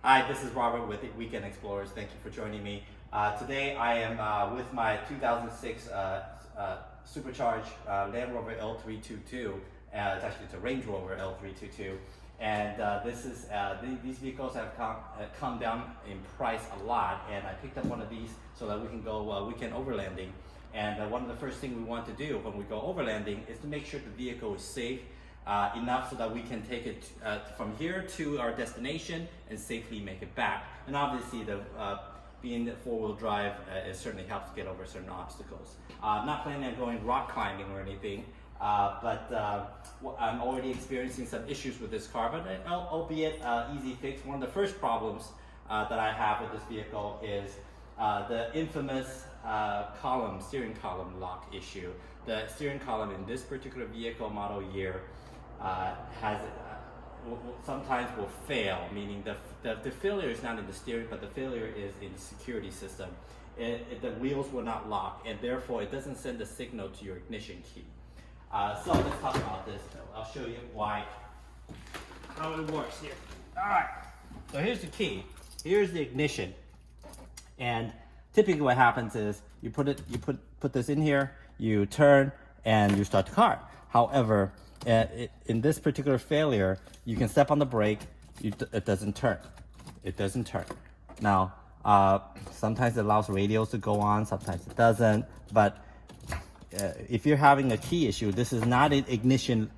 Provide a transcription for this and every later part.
Hi, this is Robert with Weekend Explorers. Thank you for joining me. Today I am with my 2006 supercharged Land Rover L322. It's a Range Rover L322. And these vehicles have come down in price a lot, and I picked up one of these so that we can go weekend overlanding. And one of the first things we want to do when we go overlanding is to make sure the vehicle is safe enough so that we can take it from here to our destination and safely make it back. And obviously, being four-wheel drive, it certainly helps get over certain obstacles. I'm not planning on going rock climbing or anything, but I'm already experiencing some issues with this car, but albeit easy fix. One of the first problems that I have with this vehicle is the infamous steering column lock issue. The steering column in this particular vehicle model year sometimes will fail, meaning the failure is not in the steering, but the failure is in the security system. The wheels will not lock, and therefore it doesn't send a signal to your ignition key. So let's talk about this. I'll show you how it works here. All right, so here's the key. Here's the ignition, and typically what happens is you put this in here, you turn, and you start the car. However, in this particular failure, you can step on the brake, it doesn't turn. It doesn't turn. Now, sometimes it allows radios to go on, sometimes it doesn't, but if you're having a key issue, this is not an ignition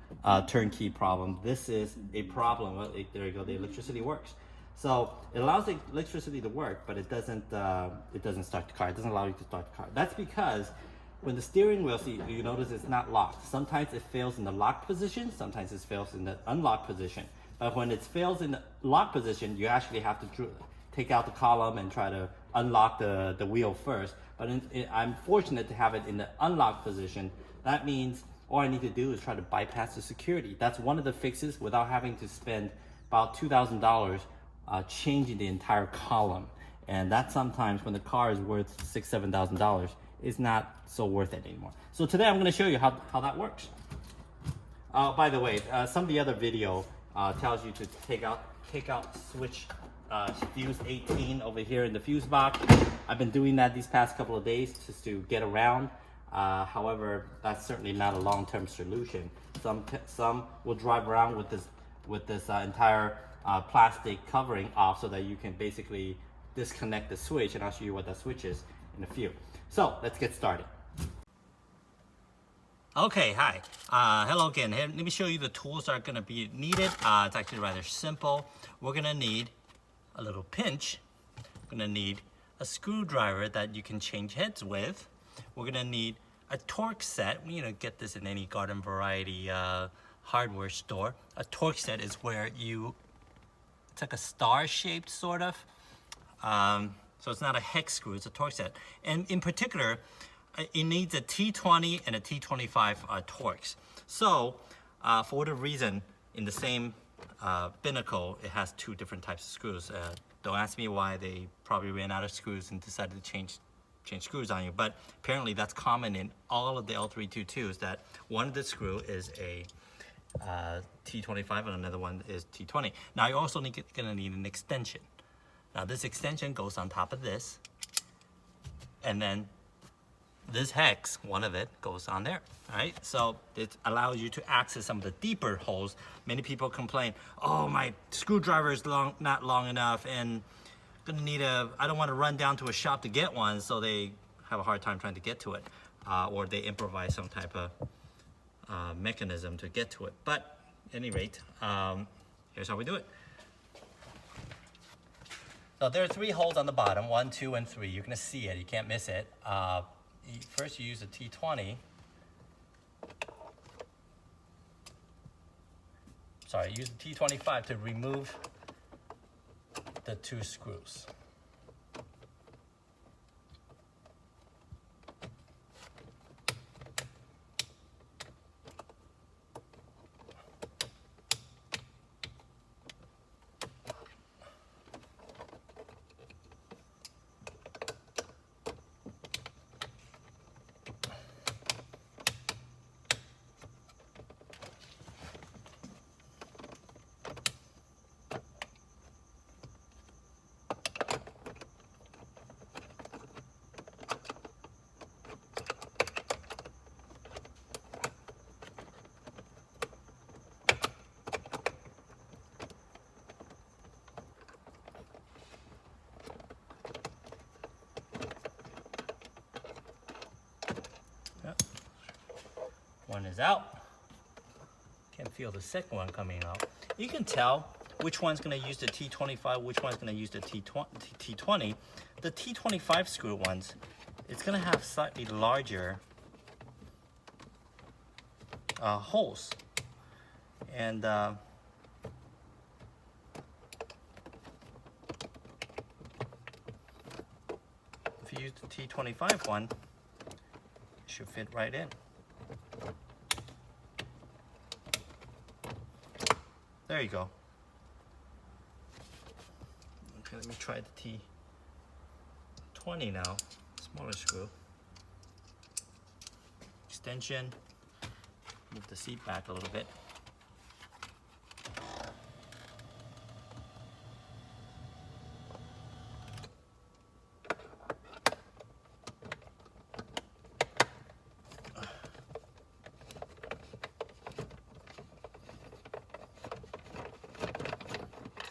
turn key problem. This is a problem. Well, there you go, the electricity works. So it allows the electricity to work, but it doesn't start the car. It doesn't allow you to start the car. That's because when the steering wheel, you notice it's not locked. Sometimes it fails in the locked position, sometimes it fails in the unlocked position. But when it fails in the locked position, you actually have to take out the column and try to unlock the wheel first. But I'm fortunate to have it in the unlocked position. That means all I need to do is try to bypass the security. That's one of the fixes without having to spend about $2,000 changing the entire column. And that sometimes when the car is worth $6,000, $7,000, is not so worth it anymore. So today I'm going to show you how that works. By the way, some of the other video tells you to take out switch fuse 18 over here in the fuse box. I've been doing that these past couple of days just to get around. However, that's certainly not a long-term solution. Some will drive around with this entire plastic covering off so that you can basically disconnect the switch, and I'll show you what that switch is in a few. So let's get started. Okay, hi. Hello again. Here, let me show you the tools that are going to be needed. It's actually rather simple. We're going to need a little pinch. We're going to need a screwdriver that you can change heads with. We're going to need a torque set. Get this in any garden variety hardware store. A torque set is where it's like a star-shaped sort of. So it's not a hex screw, it's a torque set. And in particular, it needs a T20 and a T25 torques. So for whatever reason, in the same binnacle, it has two different types of screws. Don't ask me why. They probably ran out of screws and decided to change screws on you. But apparently that's common in all of the L322s, that one of the screw is a T25 and another one is T20. Now you're also gonna need an extension. Now this extension goes on top of this, and then this hex, one of it, goes on there, all right? So it allows you to access some of the deeper holes. Many people complain, oh, my screwdriver is not long enough, and I don't want to run down to a shop to get one, so they have a hard time trying to get to it, or they improvise some type of mechanism to get to it. But at any rate, here's how we do it. So there are 3 holes on the bottom, 1, 2, and 3. You're going to see it. You can't miss it. First, you use a T20. Sorry, use the T25 to remove the 2 screws. is out. Can feel the second one coming out. You can tell which one's going to use the T25, which one's going to use the T20. The T25 screw ones, it's going to have slightly larger holes. And if you use the T25 one, it should fit right in. There you go. Okay, let me try the T20 now. Smaller screw. Extension. Move the seat back a little bit.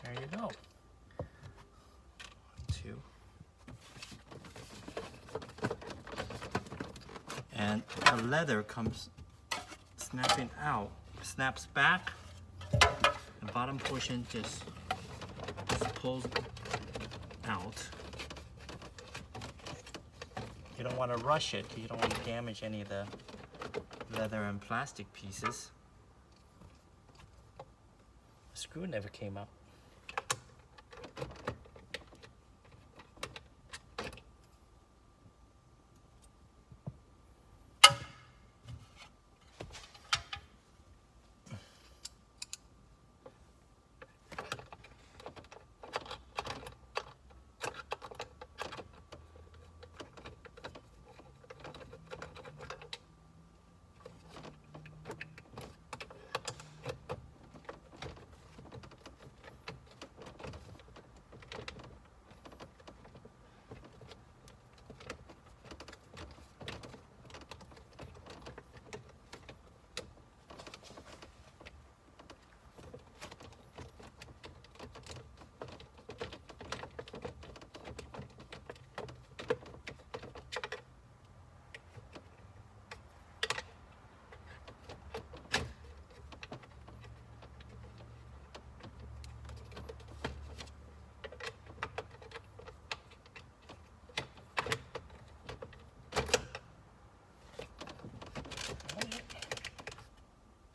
There you go. 1, 2. And the leather comes snapping out, snaps back. The bottom portion just pulls out. You don't want to rush it. You don't want to damage any of the leather and plastic pieces. The screw never came out.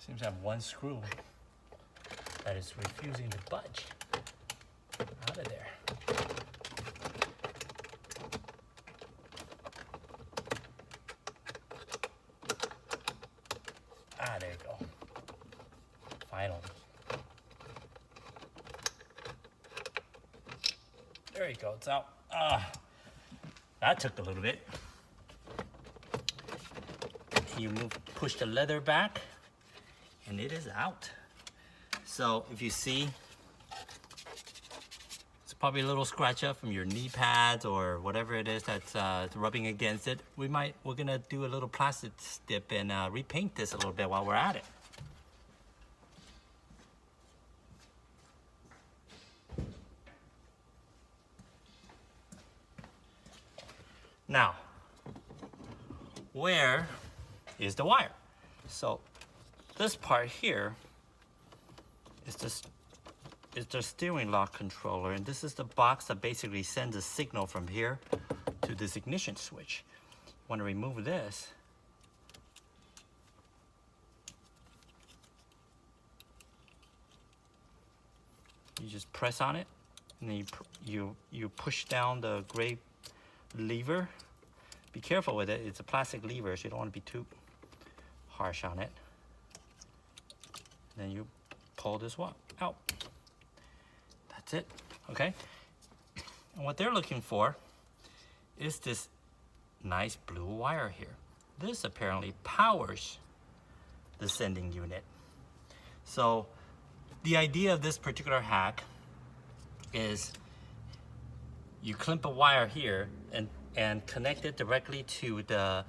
Seems to have one screw that is refusing to budge out of there. Ah, there you go. Finally. There you go, it's out. Ah, that took a little bit. You push the leather back, and it is out. So if you see, it's probably a little scratch up from your knee pads or whatever it is that's rubbing against it. We're gonna do a little plastic dip and repaint this a little bit while we're at it. Now, where is the wire? So this part here is the steering lock controller, and this is the box that basically sends a signal from here to this ignition switch. You want to remove this. You just press on it, and then you push down the gray lever. Be careful with it. It's a plastic lever, so you don't want to be too harsh on it. Then you pull this one out. That's it, okay? And what they're looking for is this nice blue wire here. This apparently powers the sending unit. So the idea of this particular hack is you clamp a wire here and connect it directly to the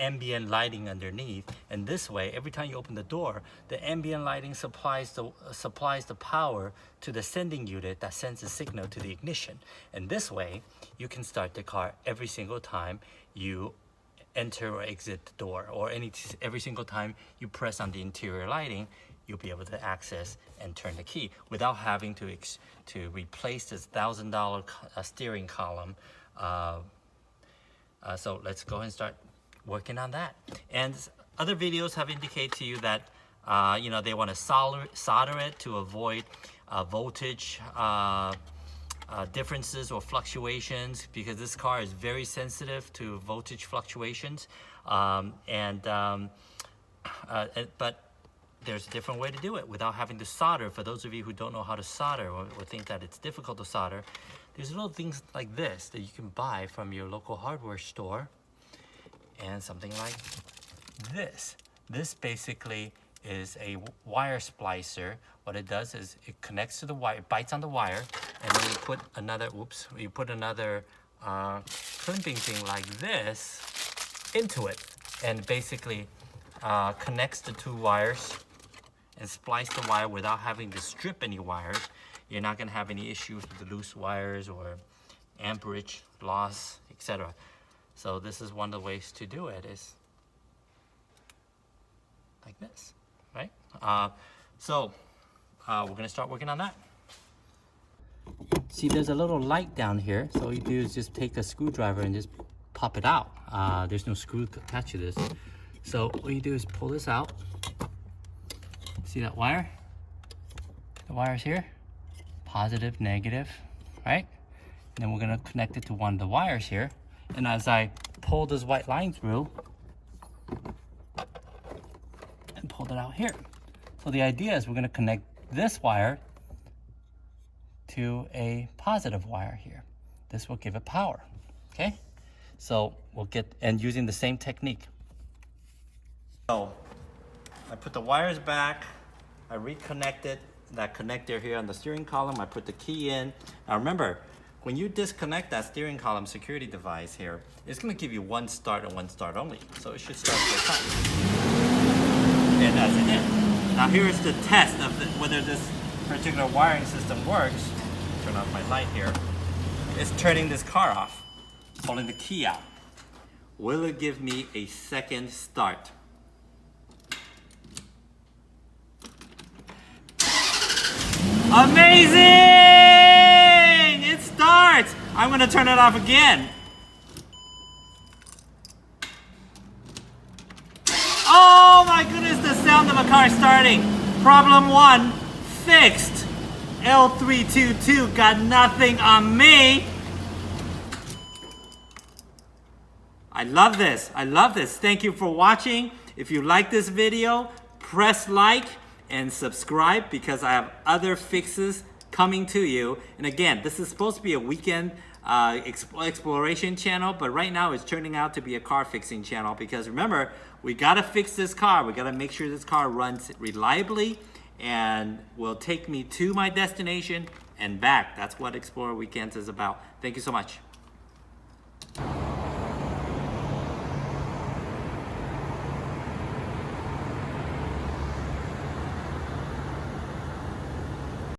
ambient lighting underneath, and this way, every time you open the door, the ambient lighting supplies the power to the sending unit that sends a signal to the ignition. And this way, you can start the car every single time you enter or exit the door, or every single time you press on the interior lighting, you'll be able to access and turn the key without having to replace this $1,000 steering column. So let's go ahead and start working on that. And other videos have indicated to you that they want to solder it to avoid voltage differences or fluctuations, because this car is very sensitive to voltage fluctuations. But there's a different way to do it without having to solder. For those of you who don't know how to solder or think that it's difficult to solder, there's little things like this that you can buy from your local hardware store, and something like this. This basically is a wire splicer. What it does is it connects to the wire, it bites on the wire, and then you put another, crimping thing like this into it, and basically connects the two wires and splice the wire without having to strip any wires. You're not gonna have any issues with the loose wires or amperage loss, etc. So this is one of the ways to do it, is like this, right? We're gonna start working on that. See, there's a little light down here. So all you do is just take a screwdriver and just pop it out. There's no screw attached to this. So all you do is pull this out. See that wire? The wire's here. Positive, negative, right? And then we're gonna connect it to one of the wires here. And as I pull this white line through, and pull it out here. So the idea is we're gonna connect this wire to a positive wire here. This will give it power, okay? So we'll and using the same technique. So I put the wires back, I reconnected that connector here on the steering column, I put the key in. Now remember, when you disconnect that steering column security device here, it's gonna give you one start and one start only. So it should start full time. And that's it. Now here's the test of whether this particular wiring system works. Turn off my light here. It's turning this car off, pulling the key out. Will it give me a second start? Amazing! It starts! I'm gonna turn it off again. Oh my goodness, the sound of a car starting. Problem 1, fixed. L322 got nothing on me. I love this. I love this. Thank you for watching. If you like this video, press like and subscribe, because I have other fixes coming to you. And again, this is supposed to be a weekend exploration channel, but right now it's turning out to be a car fixing channel, because remember, we gotta fix this car. We gotta make sure this car runs reliably and will take me to my destination and back. That's what Explorer Weekends is about. Thank you so much.